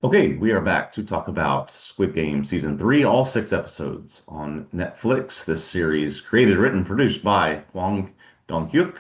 Okay, we are back to talk about Squid Game Season 3, all 6 episodes on Netflix. This series created, written, produced by Hwang Dong-hyuk.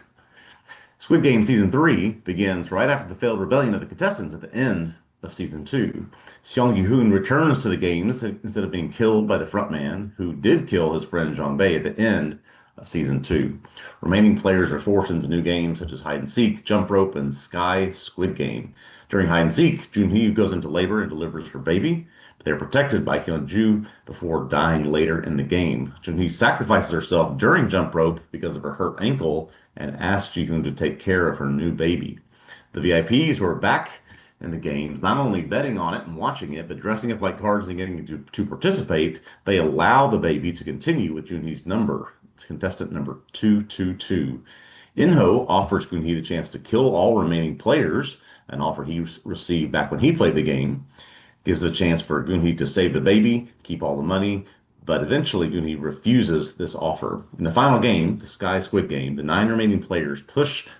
Squid Game Season 3 begins right after the failed rebellion of the contestants at the end of Season 2. Seong Gi-hoon returns to the games instead of being killed by the frontman, who did kill his friend Jong Bae at the end of Season 2. Remaining players are forced into new games such as hide and seek, jump rope, and Sky Squid Game. During hide and seek, Junhee goes into labor and delivers her baby, but they're protected by Hyunju before dying later in the game. Junhee sacrifices herself during jump rope because of her hurt ankle and asks Ji-hoon to take care of her new baby. The VIPs were back in the games, not only betting on it and watching it, but dressing up like cards and getting to participate. They allow the baby to continue with Junhee's number, contestant number 222. Inho offers Gunhee the chance to kill all remaining players, an offer he received back when he played the game. Gives a chance for Gunhee to save the baby, keep all the money, but eventually Gunhee refuses this offer. In the final game, the Sky Squid Game, the 9 remaining players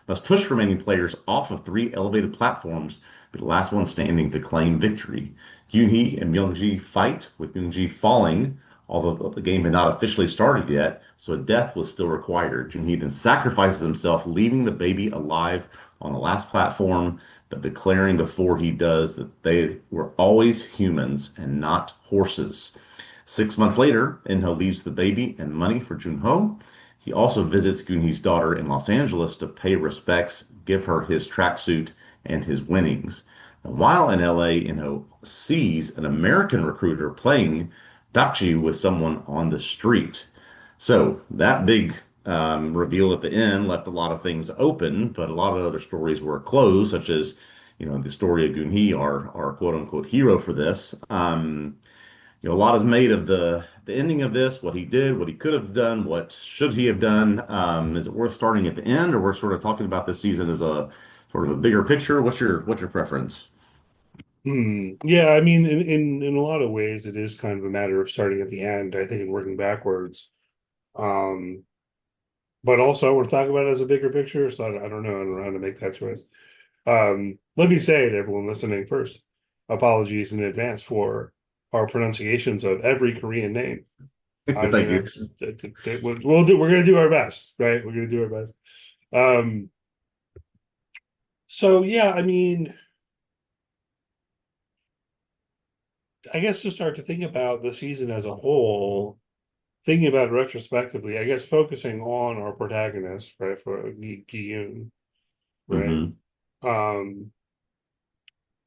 must push remaining players off of 3 elevated platforms, be the last one standing to claim victory. Gunhee and Myungji fight, with Myungji falling, although the game had not officially started yet, so a death was still required. Junhee then sacrifices himself, leaving the baby alive on the last platform, but declaring before he does that they were always humans and not horses. 6 months later, Inho leaves the baby and money for Junho. He also visits Gunhee's daughter in Los Angeles to pay respects, give her his tracksuit and his winnings. Now, while in LA, Inho sees an American recruiter playing Dakji with someone on the street. So that big reveal at the end left a lot of things open, but a lot of other stories were closed, such as, the story of Gunhee, our quote unquote hero for this. A lot is made of the ending of this, what he did, what he could have done, what should he have done. Is it worth starting at the end, or we're sort of talking about this season as a sort of a bigger picture? What's your preference? Yeah, I mean, in a lot of ways, it is kind of a matter of starting at the end, I think, and working backwards. Um, but also, I want to talk about it as a bigger picture, so I don't know how to make that choice. Let me say to everyone listening first, apologies in advance for our pronunciations of every Korean name. Thank you. We're going to do our best, right? We're going to do our best. Um, so yeah, I mean, I guess to start to think about the season as a whole, thinking about it retrospectively, I guess focusing on our protagonist, right, for Gi-yoon, right, Hmm. um,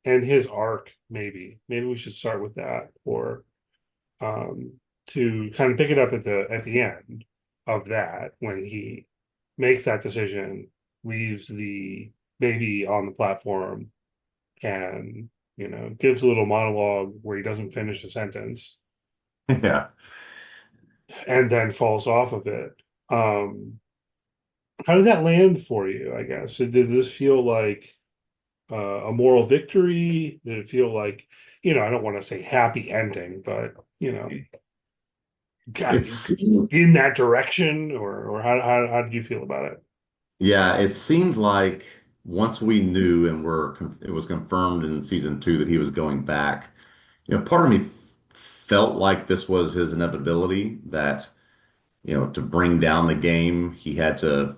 and his arc, maybe we should start with that, or um, to kind of pick it up at the end of that when he makes that decision, leaves the baby on the platform, and gives a little monologue where he doesn't finish a sentence Yeah. and then falls off of it. Um, How did that land for you, I guess? Did this feel like a moral victory? Did it feel like, I don't want to say happy ending, but, got It's in that direction? Or how did you feel about it? Yeah, it seemed like once we knew and it was confirmed in season 2 that he was going back, part of me felt like this was his inevitability, that, to bring down the game, he had to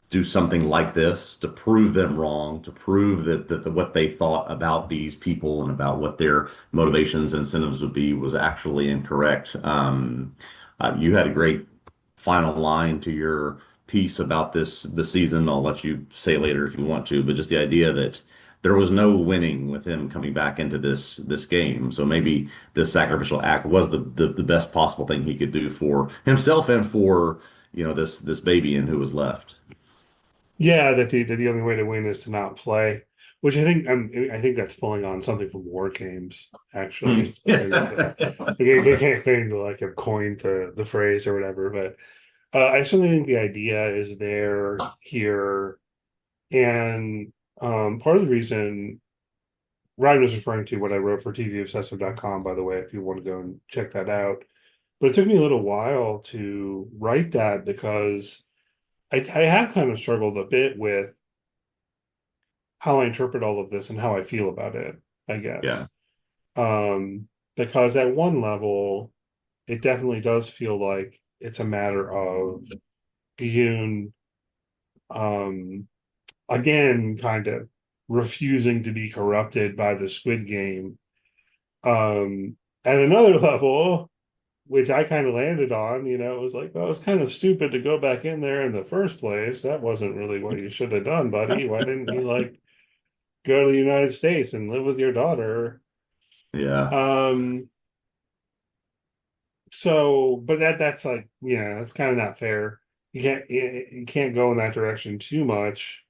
do something like this to prove them wrong, to prove that what they thought about these people and about what their motivations and incentives would be was actually incorrect. You had a great final line to your piece about this season. I'll let you say later if you want to, but just the idea that there was no winning with him coming back into this game. So maybe this sacrificial act was the best possible thing he could do for himself and for, this baby and who was left. Yeah, that the only way to win is to not play, which I think that's pulling on something from war games, Hmm. actually. I think that's I think like have coined the phrase or whatever, but I certainly think the idea is there here. And part of the reason Ryan was referring to what I wrote for TVObsessive.com, by the way, if you want to go and check that out. But it took me a little while to write that because I have kind of struggled a bit with how I interpret all of this and how I feel about it, I Yeah. guess. Because at one level, it definitely does feel like it's a matter of Yoon, um, again, kind of refusing to be corrupted by the Squid Game. At another level, which I kind of landed on, it was like, well, it was kind of stupid to go back in there in the first place. That wasn't really what you should have done, buddy. Why didn't you like go to the United States and live with your daughter? Yeah. Um, so, but that's like, that's kind of not fair. You can't go in that direction too much.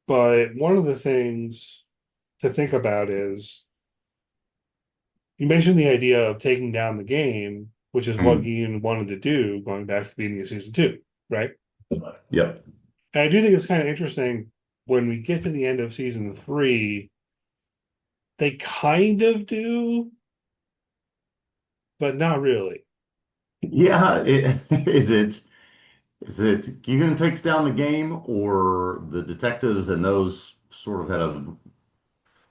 But one of the things to think about is you mentioned the idea of taking down the game, which is what Mm. Gideon wanted to do going back to the beginning of season two, right? Yep. And I do think it's kind of interesting when we get to the end of season three, they kind of do, but not really. Yeah. Is it Keegan takes down the game, or the detectives and those sort of had a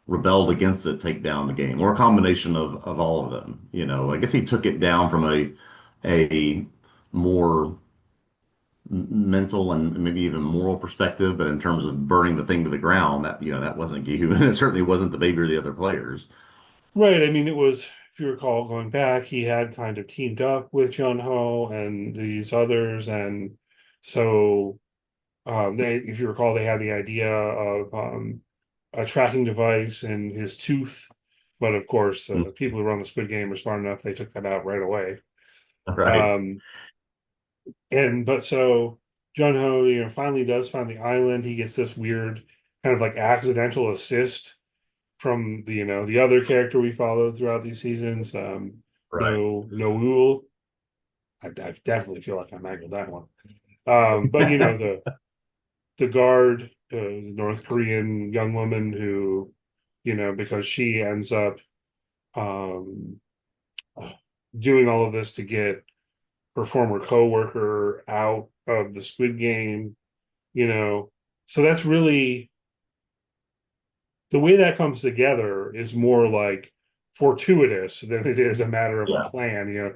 rebelled against it take down the game, or a combination of all of them? I guess he took it down from a more mental and maybe even moral perspective, but in terms of burning the thing to the ground, that wasn't Gihu, and it certainly wasn't the baby or the other players. Right. I mean, it was, if you recall going back, he had kind of teamed up with Jun Ho and these others. And so if you recall, they had the idea of a tracking device in his tooth. But of course, Mm. people who run the Squid Game were smart enough; they took that out right away. Right. Um, but so Jun Ho, finally does find the island. He gets this weird kind of like accidental assist from the other character we followed throughout these seasons. Right. No Wool. I definitely feel like I mangled that one. But the guard, the North Korean young woman who, because she ends up um, doing all of this to get her former coworker out of the Squid Game, you know. So that's really the way that comes together is more like fortuitous than it is a matter of a Yeah. plan.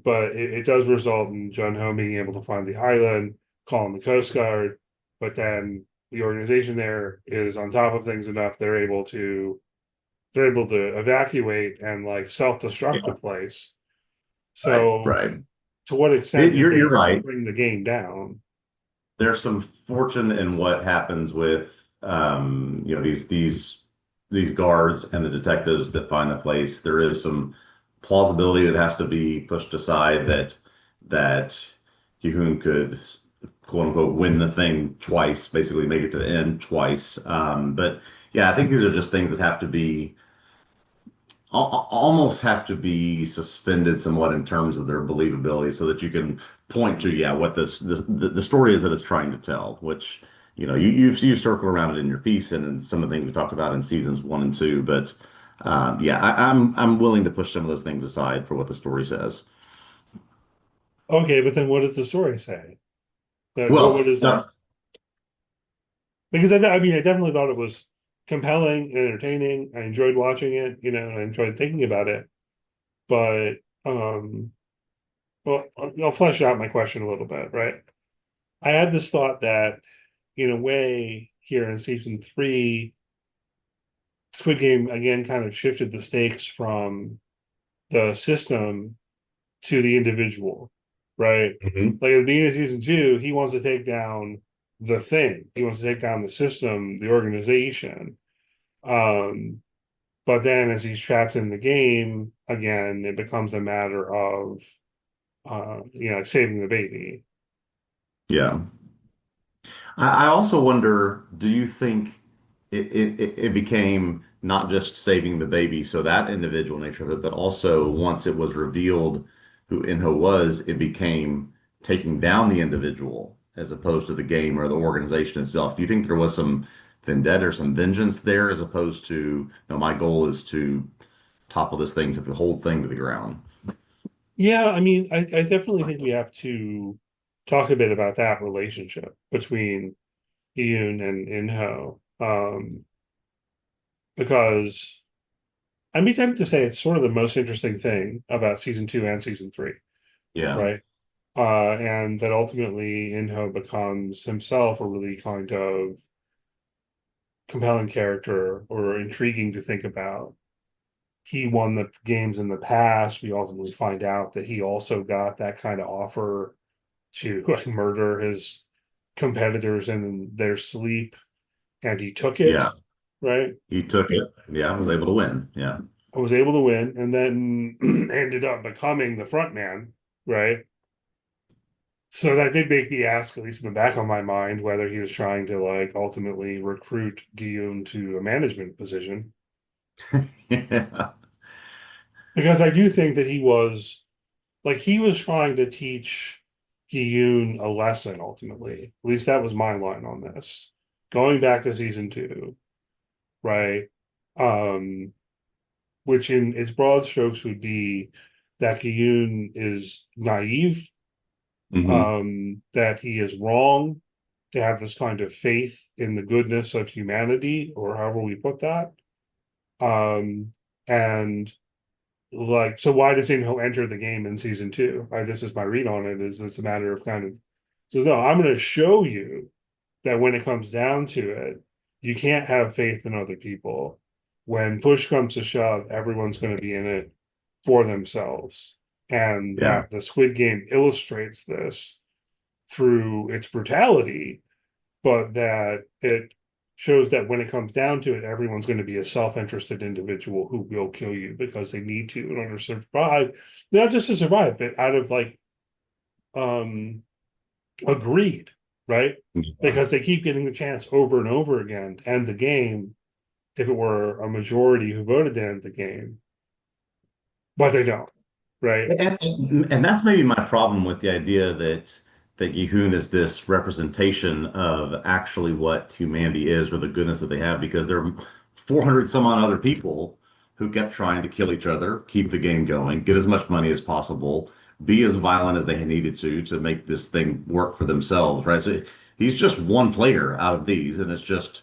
But it does result in Jun Ho being able to find the island, calling the Coast Guard, but then the organization there is on top of things enough they're able to evacuate and like self-destruct the Yeah. place. Right. So Right. to what extent did You're they right. bring the game down? There's some fortune in what happens with these guards and the detectives that find the place. There is some plausibility that has to be pushed aside that Ki-hoon could quote unquote win the thing twice, basically make it to the end twice. But yeah, I think these are just things that have to be almost have to be suspended somewhat in terms of their believability so that you can point to, yeah, what the story is that it's trying to tell, which, you circle around it in your piece and in some of the things we talked about in seasons one and two. But yeah, I'm willing to push some of those things aside for what the story says. Okay, but then what does the story say? That what Well, is because I mean I definitely thought it was compelling and entertaining. I enjoyed watching it, and I enjoyed thinking about it. But well, I'll flesh out my question a little bit, right? I had this thought that in a way here in season three, Squid Game again kind of shifted the stakes from the system to the individual, right? Mhm. Like at the beginning of season two, he wants to take down the thing. He wants to take down the system, the organization. Um, but then as he's trapped in the game again, it becomes a matter of saving the baby. Yeah. I also wonder, do you think it became not just saving the baby, so that individual nature of it, but also once it was revealed who Inho was, it became taking down the individual as opposed to the game or the organization itself. Do you think there was some vendetta or some vengeance there as opposed to, no, my goal is to topple this thing to the whole thing to the ground? Yeah, I mean, I definitely think we have to talk a bit about that relationship between Yoon and Inho. Because I'd be tempted to say it's sort of the most interesting thing about season two and season three, Yeah. right? And that ultimately Inho becomes himself a really kind of compelling character or intriguing to think about. He won the games in the past. We ultimately find out that he also got that kind of offer to like murder his competitors in their sleep, and he took it, Yeah. right? He took it. Yeah. Was able to win. Yeah. I was able to win, and then ended up becoming the front man, right? So that did make me ask, at least in the back of my mind, whether he was trying to like ultimately recruit Guillaume to a management position. Yeah. Because I do think that he was trying to teach Guillaume a lesson ultimately. At least that was my line on this. Going back to season two, right? Um, which in its broad strokes would be that Guillaume is naive, Hmm. that he is wrong to have this kind of faith in the goodness of humanity, or however we put that. Um, and like, so why does Inho enter the game in season two? This is my read on it. Is it's a matter of kind of so no, I'm going to show you that when it comes down to it, you can't have faith in other people. When push comes to shove, everyone's going to be in it for themselves, and Yeah. that the Squid Game illustrates this through its brutality, but that it shows that when it comes down to it, everyone's going to be a self-interested individual who will kill you because they need to in order to survive, not just to survive, but out of like um agreed, right? Yeah. Because they keep getting the chance over and over again to end the game if it were a majority who voted to end the game, but they don't, right? And that's maybe my problem with the idea that Gihun is this representation of actually what humanity is or the goodness that they have, because there are 400 some odd other people who kept trying to kill each other, keep the game going, get as much money as possible, be as violent as they needed to make this thing work for themselves, right? So he's just one player out of these, and it's just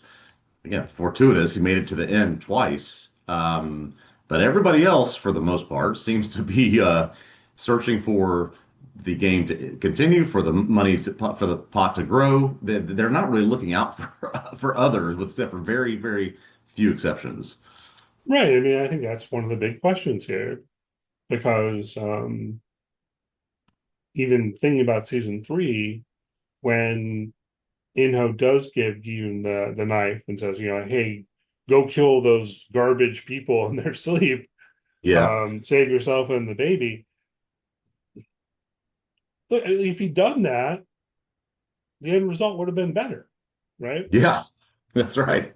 again, fortuitous. He made it to the end twice. But everybody else, for the most part, seems to be searching for the game to continue, for the money to, for the pot to grow. They're not really looking out for others, with except for very, very few exceptions. Right. I mean, I think that's one of the big questions here because even thinking about season three, when Inho does give Yoon the knife and says, hey, go kill those garbage people in their sleep, Yeah, save yourself and the baby. Look, if he'd done that, the end result would have been better, right? yeah, that's right.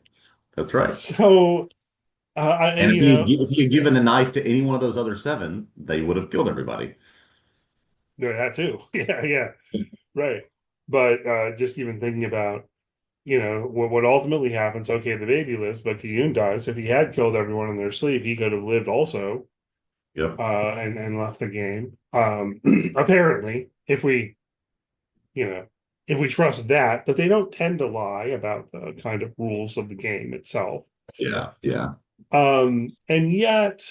That's right. So, And you know, if he had given the knife to any one of those other seven, they would have killed everybody. no, that too. Yeah, yeah, right. But just even thinking about, what ultimately happens, okay, the baby lives, but Kiyun dies. If he had killed everyone in their sleep, he could have lived also Yep. and left the game. Apparently, you know, if we trust that, but they don't tend to lie about the kind of rules of the game itself. Yeah. Yeah. And yet,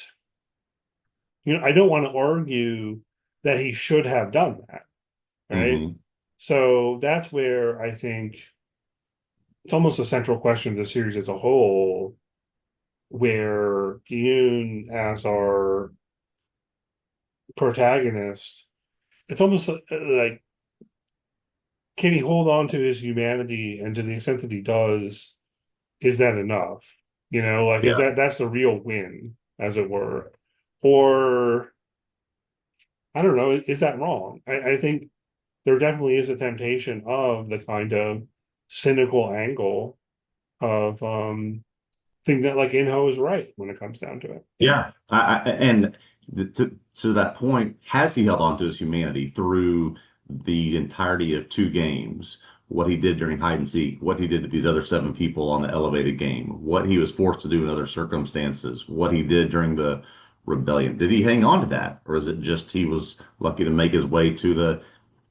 I don't want to argue that he should have done that, right? Hmm. So that's where I think it's almost a central question of the series as a whole, where Yoon as our protagonist, it's almost like can he hold on to his humanity, and to the extent that he does, is that enough? Like is Yeah. that's the real win, as it were, or I don't know, is that wrong? I think there definitely is a temptation of the kind of cynical angle of think that like Inho is right when it comes down to it. Yeah, and to that point, has he held on to his humanity through the entirety of two games? What he did during hide and seek, what he did to these other seven people on the elevated game, what he was forced to do in other circumstances, what he did during the rebellion. Did he hang on to that, or is it just he was lucky to make his way to the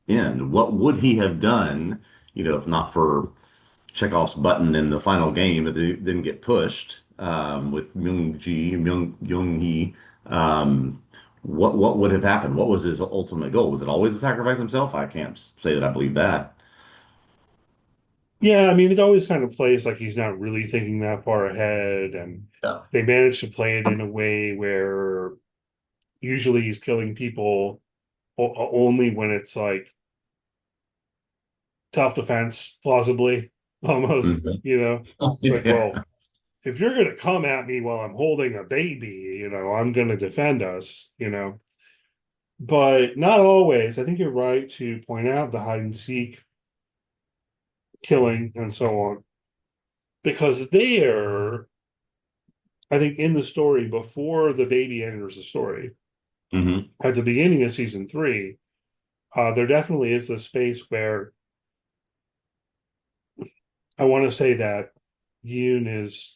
end? What would he have done, if not for Chekhov's button in the final game that didn't get pushed? with Myung Hee. What would have happened? What was his ultimate goal? Was it always to sacrifice himself? I can't say that I believe that. Yeah, I mean, it always kind of plays like he's not really thinking that far ahead, and Yeah. they manage to play it in a way where usually he's killing people only when it's like tough defense, plausibly, almost, Mhm. It's like, Yeah. well, if you're going to come at me while I'm holding a baby, I'm going to defend us. But not always. I think you're right to point out the hide and seek killing and so on, because there, I think in the story, before the baby enters the story, Hmm. at the beginning of season three, there definitely is this space where I want to say that Yoon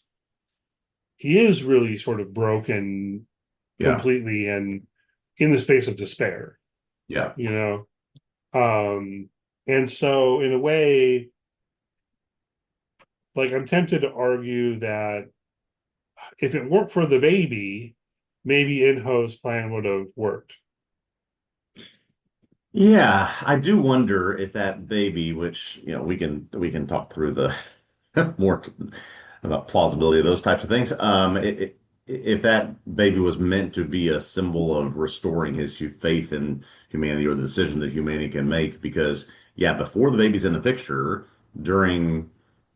he is really sort of broken Yeah. completely and in the space of despair, Yeah. you know? And so in a way, like I'm tempted to argue that if it weren't for the baby, maybe Inho's plan would have worked. Yeah, I do wonder if that baby, which, we can talk through the more about plausibility of those types of things. If that baby was meant to be a symbol of restoring his faith in humanity or the decision that humanity can make, because yeah, before the baby's in the picture, during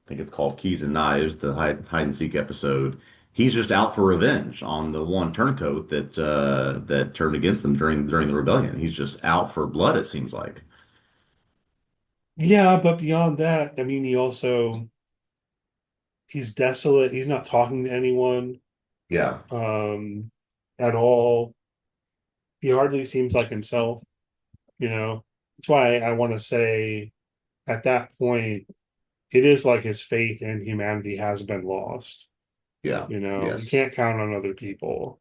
I think it's called Keys and Knives, the hide and seek episode, he's just out for revenge on the one turncoat that turned against them during the rebellion. He's just out for blood, it seems like. Yeah, but beyond that, I mean, he's desolate. He's not talking to anyone Yeah. um, at all. He hardly seems like himself. That's why I want to say at that point, it is like his faith in humanity has been lost. Yeah. He Yes. can't count on other people,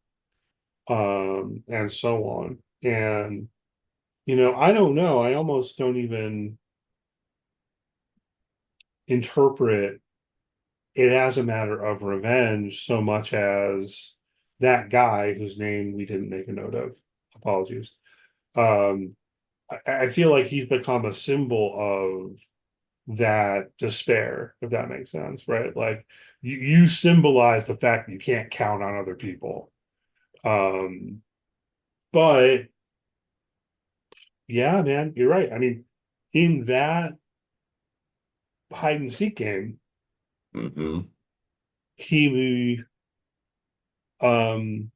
and so on. And, I don't know. I almost don't even interpret it as a matter of revenge so much as that guy whose name we didn't make a note of. Apologies. Um, I feel like he's become a symbol of that despair, if that makes sense, right? Like you symbolize the fact that you can't count on other people. Um, but yeah, man, you're right. I mean, in that hide and seek game, Hmm. he um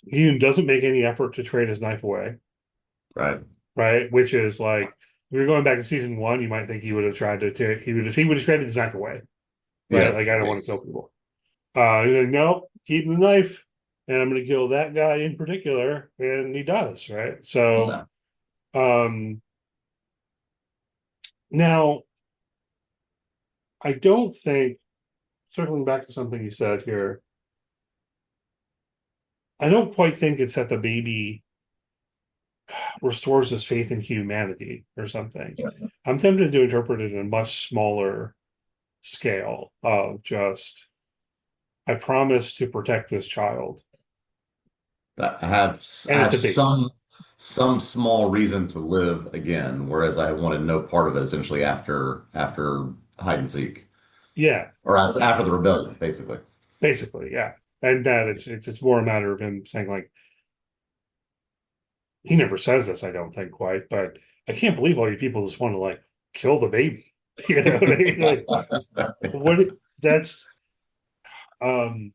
he doesn't make any effort to trade his knife away, Right. right? Which is like, if you're going back to season one, you might think he would have tried to he would have traded his knife away, right? Like, Yes. I don't want to Yes. kill people. He's like, no, keep the knife, and I'm going to kill that guy in particular, and he does, right? So, Yeah. um, now I don't think, circling back to something you said here, I don't quite think it's that the baby restores his faith in humanity or something. Yeah. I'm tempted to interpret it in a much smaller scale of just, I promise to protect this child, I have and I it's have a baby. some small reason to live again, whereas I wanted no part of it essentially after hide and seek Yeah, or after the rebellion, basically. basically, yeah. And that it's more a matter of him saying like, he never says this, I don't think quite, but I can't believe all you people just want to like kill the baby. You know what I mean? Like, what that's um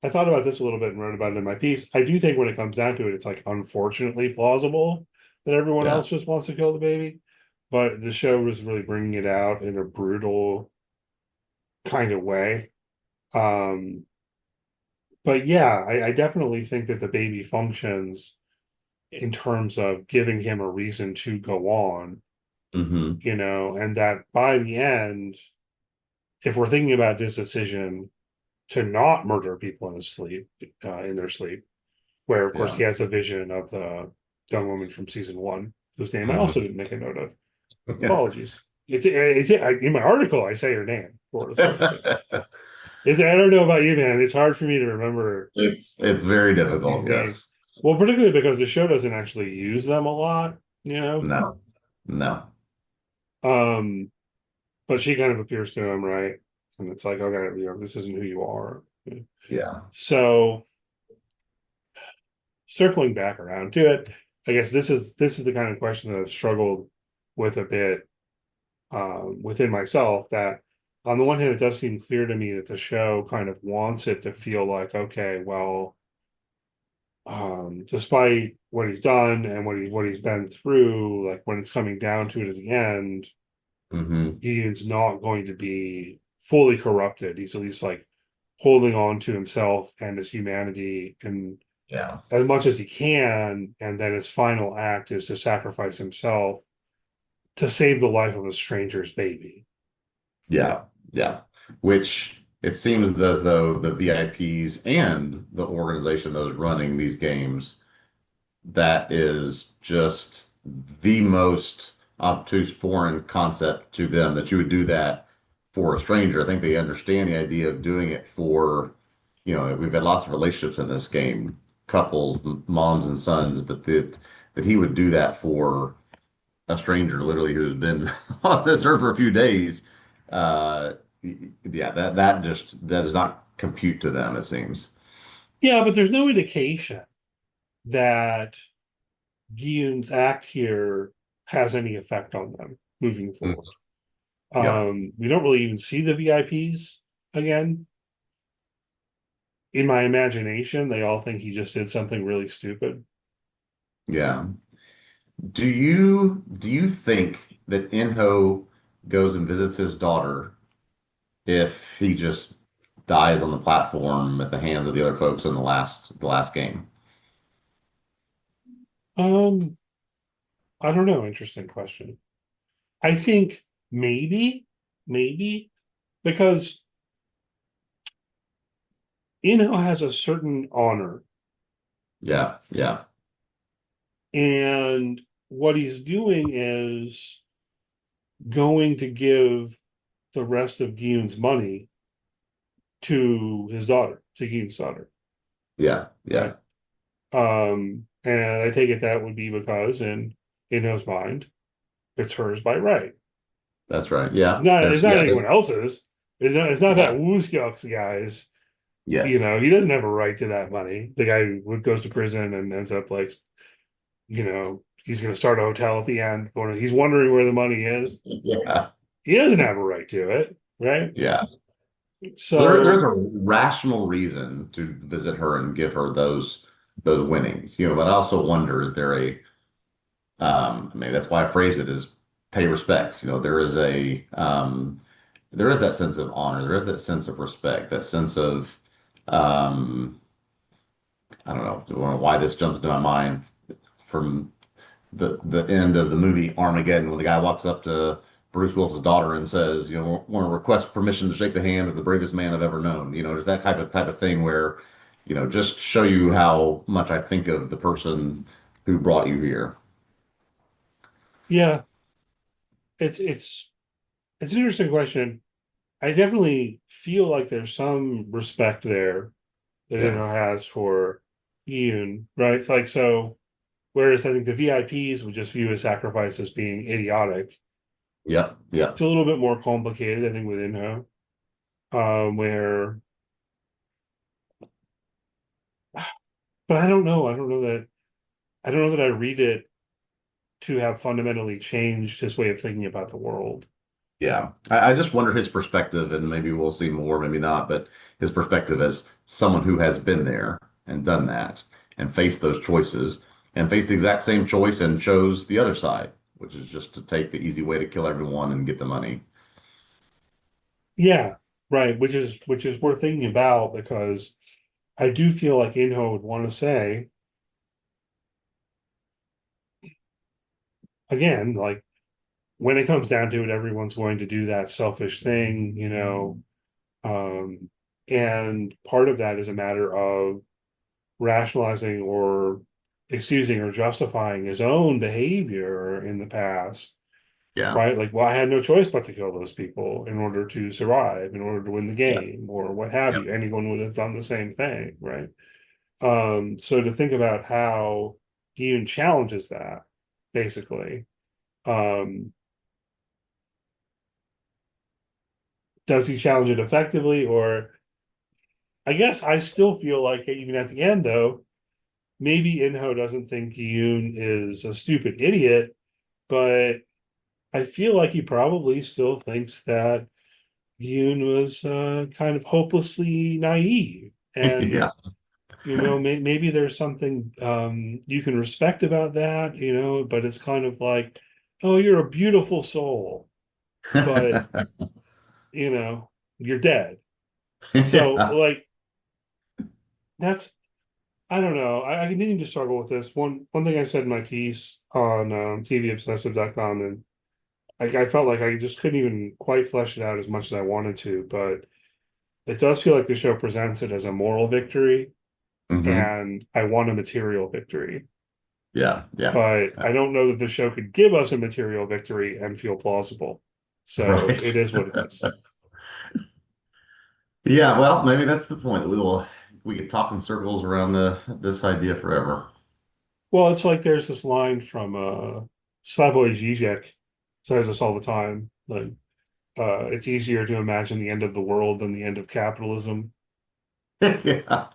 I thought about this a little bit and wrote about it in my piece. I do think when it comes down to it, it's like unfortunately plausible that everyone Yeah. else just wants to kill the baby. But the show was really bringing it out in a brutal kind of way. Um, but yeah, I definitely think that the baby functions in terms of giving him a reason to go on, Hmm. and that by the end, if we're thinking about this decision to not murder people in his sleep, in their sleep, where of course Yeah. he has a vision of the young woman from season one, whose name I also Hmm. didn't make a note of. Yeah. Apologies. It's in my article. I say her name for what it's worth. I don't know about you, man. It's hard for me to remember It's very these difficult. names. Yes. Well, particularly because the show doesn't actually use them a lot, you know. No. No. Um, but she kind of appears to him, right? And it's like, okay, this isn't who you are. Yeah. So circling back around to it, I guess this is the kind of question that I've struggled with a bit within myself. That on the one hand, it does seem clear to me that the show kind of wants it to feel like, okay, well, despite what he's done and what he's been through, like when it's coming down to it at the end, Hmm. Ian's not going to be fully corrupted. He's at least like holding on to himself and his humanity and Yeah. as much as he can, and then his final act is to sacrifice himself to save the life of a stranger's baby. Yeah. Yeah. Which it seems as though the VIPs and the organization that is running these games, that is just the most obtuse foreign concept to them that you would do that for a stranger. I think they understand the idea of doing it for, we've had lots of relationships in this game, couples, moms and sons, but that he would do that for a stranger, literally who's been on this earth for a few days. Uh, yeah, that does not compute to them, it seems. Yeah, but there's no indication that Guillaume's act here has any effect on them moving Mm. forward. Yep. We don't really even see the VIPs again. In my imagination, they all think he just did something really stupid. Yeah. Do you think that Inho goes and visits his daughter if he just dies on the platform at the hands of the other folks in the last game? Um, I don't know. Interesting question. I think maybe, because Inho has a certain honor, Yeah, yeah, and what he's doing is going to give the rest of Guillaume's money to his daughter, to Guillaume's daughter, yeah, right? yeah. And I take it that would be because in his mind, it's hers by right. That's right. Yeah, It's there's not yeah, anyone else's. It's not that yeah, Wooskook's guys. yes, He doesn't have a right to that money. The guy who goes to prison and ends up like, he's going to start a hotel at the end. He's wondering where the money is. yeah, He doesn't have a right to it, right? yeah. There's So a rational reason to visit her and give her those winnings, but I also wonder, is there a maybe that's why I phrase it as pay respects. There is that sense of honor, there is that sense of respect, that sense of um, I don't know why this jumps to my mind from the end of the movie Armageddon when the guy walks up to Bruce Willis's daughter and says, want to request permission to shake the hand of the bravest man I've ever known. There's that type of thing where, just show you how much I think of the person who brought you here. yeah, it's an interesting question. I definitely feel like there's some respect there that Yeah. Inho has for Ian, right? It's like so. Whereas I think the VIPs would just view his sacrifice as being idiotic. Yep. It's Yep. a little bit more complicated, I think, with Inho, where, but I don't know. I don't know that I read it to have fundamentally changed his way of thinking about the world. Yeah. I just wonder his perspective, and maybe we'll see more, maybe not, but his perspective as someone who has been there and done that and faced those choices and faced the exact same choice and chose the other side, which is just to take the easy way to kill everyone and get the money. Yeah, right. Which is worth thinking about because I do feel like Inho would want to say again, like when it comes down to it, everyone's going to do that selfish thing. Um, and part of that is a matter of rationalizing or excusing or justifying his own behavior in the past. Yeah. right? Like, well, I had no choice but to kill those people in order to survive, in order to win the Yeah. game, or what have Yep. you. Anyone would have done the same thing, right? So to think about how Yoon challenges that, basically, um, does he challenge it effectively, or I guess I still feel like even at the end, though, maybe Inho doesn't think Yoon is a stupid idiot, but I feel like he probably still thinks that Yoon was kind of hopelessly naive. And, Yeah. maybe there's something you can respect about that, but it's kind of like, oh, you're a beautiful soul, but, you're dead. So, Yeah. like, that's, I don't know. I continue to struggle with this. One thing I said in my piece on tvobsessive.com, and I felt like I just couldn't even quite flesh it out as much as I wanted to, but it does feel like the show presents it as a moral victory, Hmm. and I want a material victory. Yeah. Yeah. But I don't know that the show could give us a material victory and feel plausible. So Right. it is what it is. Yeah, well, maybe that's the point. We could talk in circles around this idea forever. Well, it's like there's this line from Slavoj Žižek says this all the time. Like, it's easier to imagine the end of the world than the end of capitalism. Yeah.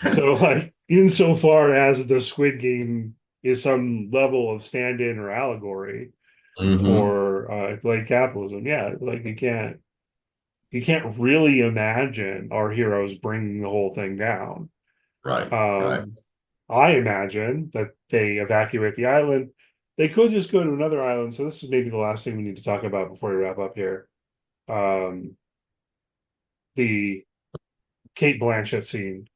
So, like, insofar as the Squid Game is some level of stand-in or allegory Hmm. for like capitalism, yeah, like you can't really imagine our heroes bringing the whole thing down. Right. Right. Um, I imagine that they evacuate the island. They could just go to another island. So this is maybe the last thing we need to talk about before we wrap up here. Um, the Kate Blanchett scene.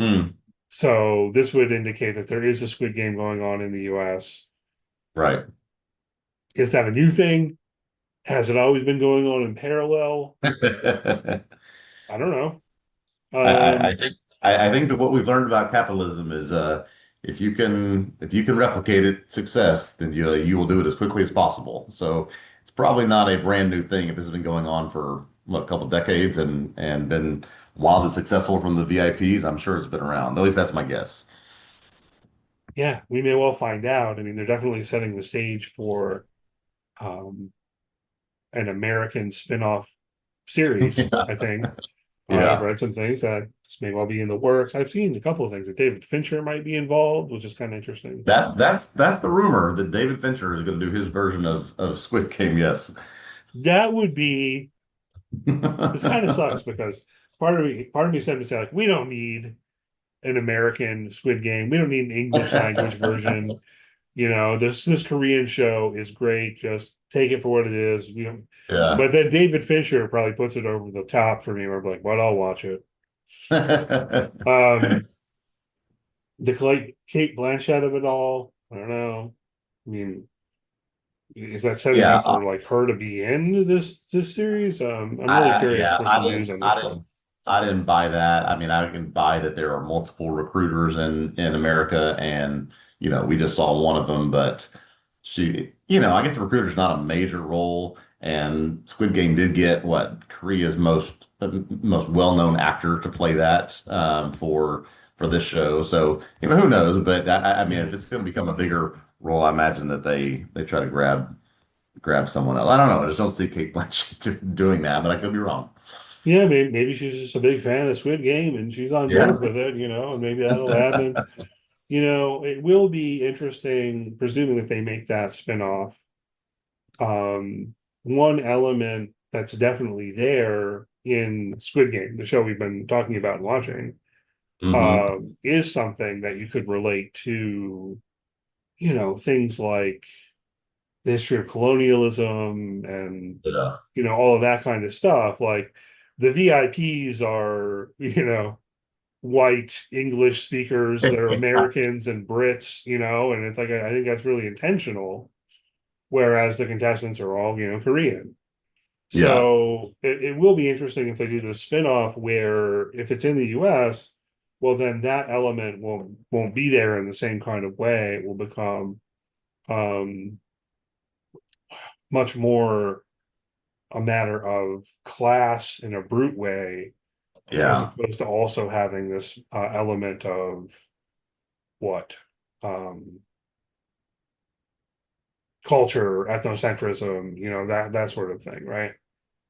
Mm, So this would indicate that there is a Squid Game going on in the US. right. Is that a new thing? Has it always been going on in parallel? I don't know. I Um, think I think that what we've learned about capitalism is if you can replicate it success, then you will do it as quickly as possible. So it's probably not a brand new thing if this has been going on for what, a couple decades and been wildly successful from the VIPs. I'm sure it's been around. At least that's my guess. yeah, we may well find out. I mean, they're definitely setting the stage for um, an American spin-off series, I think. I've Yeah. read some things that may well be in the works. I've seen a couple of things that David Fincher might be involved, which is kind of interesting. That's the rumor that David Fincher is going to do his version of Squid Game. Yes. That would be this kind of sucks because part of me said to say like we don't need an American Squid Game. We don't need an English language version. This Korean show is great. Just take it for what it is. We don't. Yeah. But then David Fincher probably puts it over the top for me. Where I'm like, well, I'll watch it. Um, the Kate Blanchett of it all. I don't know. I mean, is that setting Yeah. up for like her to be in this series? I'm really curious Yeah, for some news on this one. I didn't buy that. I mean, I can buy that there are multiple recruiters in America, and we just saw one of them, but I guess the recruiter's not a major role, and Squid Game did get what Korea's most well-known actor to play that for this show. So, who knows? But I mean, if Yeah, it's going to become a bigger role, I imagine that they try to grab someone else. I don't know. I just don't see Kate Blanchett doing that, but I could be wrong. yeah. Maybe she's just a big fan of Squid Game and she's on Yeah. board with it. And maybe that'll happen. It will be interesting, presuming that they make that spinoff. One element that's definitely there in Squid Game, the show we've been talking about and watching, Hmm. is something that you could relate to, things like the history of colonialism and, Yeah. all of that kind of stuff. Like the VIPs are, white English speakers that are Americans and Brits, and it's like, I think that's really intentional, whereas the contestants are all, Korean. Yeah. So it will be interesting if they do the spinoff where if it's in the US, well then that element won't be there in the same kind of way. It will become um much more a matter of class in a brute way, as Yeah. opposed to also having this element of what um, culture, ethnocentrism, that sort of thing, right?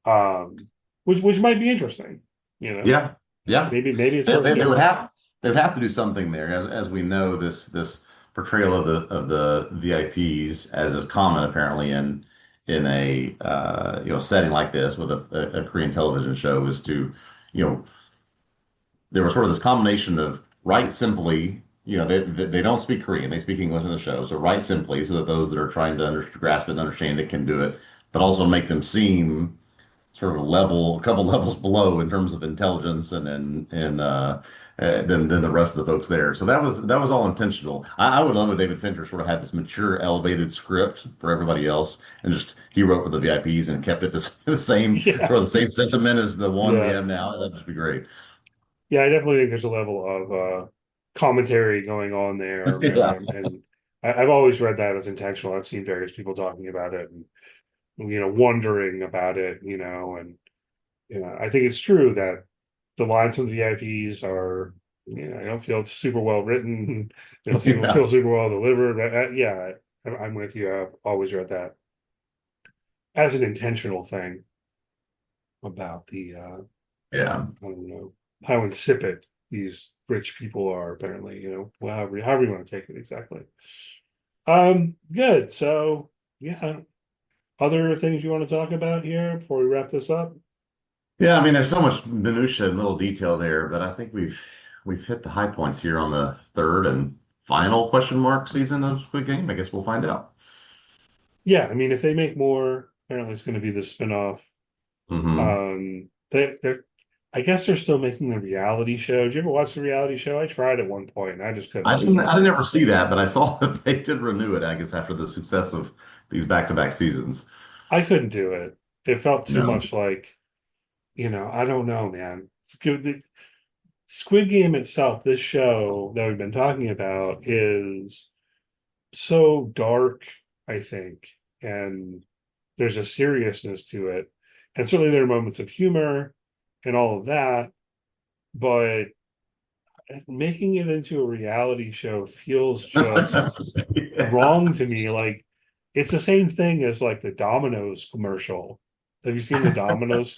Um, which might be interesting, you know. Yeah. Yeah. Maybe it's They, worth they, they would doing. have they would have to do something there. As we know, this portrayal of the VIPs, as is common apparently in a setting like this with a Korean television show, is to, you know, there was sort of this combination of write simply, they don't speak Korean, they speak English in the show. So write simply so that those that are trying to grasp it and understand it can do it, but also make them seem sort of a couple levels below in terms of intelligence than the rest of the folks there. So that was all intentional. I would love if David Fincher sort of had this mature, elevated script for everybody else, and just he wrote for the VIPs and kept it the same Yeah, sort of the same sentiment as the one we yeah, have now. That'd just be great. yeah. I definitely think there's a level of commentary going on there, Yeah. and I've always read that as intentional. I've seen various people talking about it and wondering about it, and I think it's true that the lines from the VIPs are, I don't feel it's super well written. They don't seem to Yeah. feel super well delivered. But yeah, I'm with you. I've always read that as an intentional thing about the Yeah. I don't know how insipid these rich people are. Apparently, well, however you want to take it exactly. Good. So yeah, other things you want to talk about here before we wrap this up? Yeah, I mean, there's so much minutia and little detail there, but I think we've hit the high points here on the third and final question mark season of Squid Game. I guess we'll find out. Yeah, I mean, if they make more, apparently it's going to be the spinoff. Hmm. They're I guess they're still making the reality show. Did you ever watch the reality show? I tried at one point and I just couldn't do it. I didn't ever see that, but I saw that they did renew it, I guess, after the success of these back-to-back seasons. I couldn't do it. It felt too No. much like, I don't know, man. The Squid Game itself, this show that we've been talking about, is so dark, I think, and there's a seriousness to it. And certainly there are moments of humor and all of that, but making it into a reality show feels just Yeah. wrong to me. Like it's the same thing as like the Domino's commercial. Have you seen the Domino's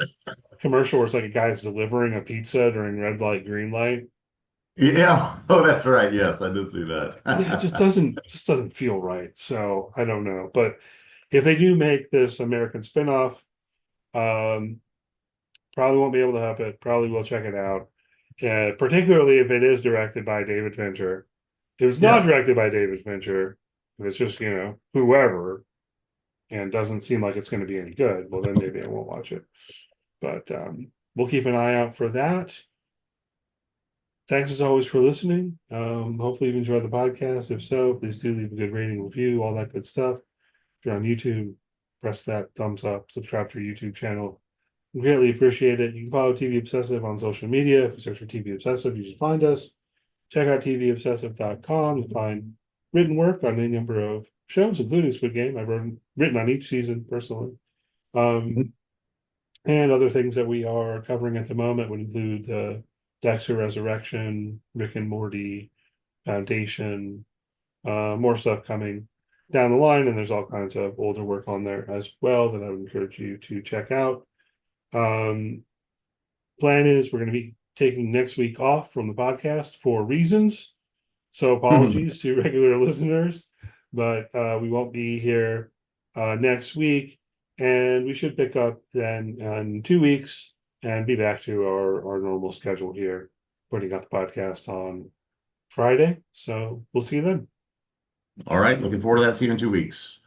commercial where it's like a guy's delivering a pizza during red light, green light? Yeah. Oh, that's right. Yes, I did see Yeah, it that. just doesn't feel right. So I don't know. But if they do make this American spinoff, um, probably won't be able to help it. Probably will check it out. Particularly if it is directed by David Fincher. If it's not Yeah. directed by David Fincher, if it's just, whoever, and doesn't seem like it's going to be any good, well, then maybe I won't watch it. But we'll keep an eye out for that. Thanks as always for listening. Hopefully you've enjoyed the podcast. If so, please do leave a good rating, review, all that good stuff. If you're on YouTube, press that thumbs up, subscribe to our YouTube channel. We greatly appreciate it. You can follow TV Obsessive on social media. If you search for TV Obsessive, you should find us. Check out tvobsessive.com. You'll find written work on any number of shows, including Squid Game. I've written on each season personally. Um, and other things that we are covering at the moment would include Dexter Resurrection, Rick and Morty, Foundation, more stuff coming down the line. And there's all kinds of older work on there as well that I would encourage you to check out. Um, Plan is we're going to be taking next week off from the podcast for reasons. So apologies to regular listeners, but we won't be here next week. And we should pick up then in 2 weeks and be back to our normal schedule here, putting out the podcast on Friday. So we'll see you then. All right. Looking forward to that. See you in 2 weeks.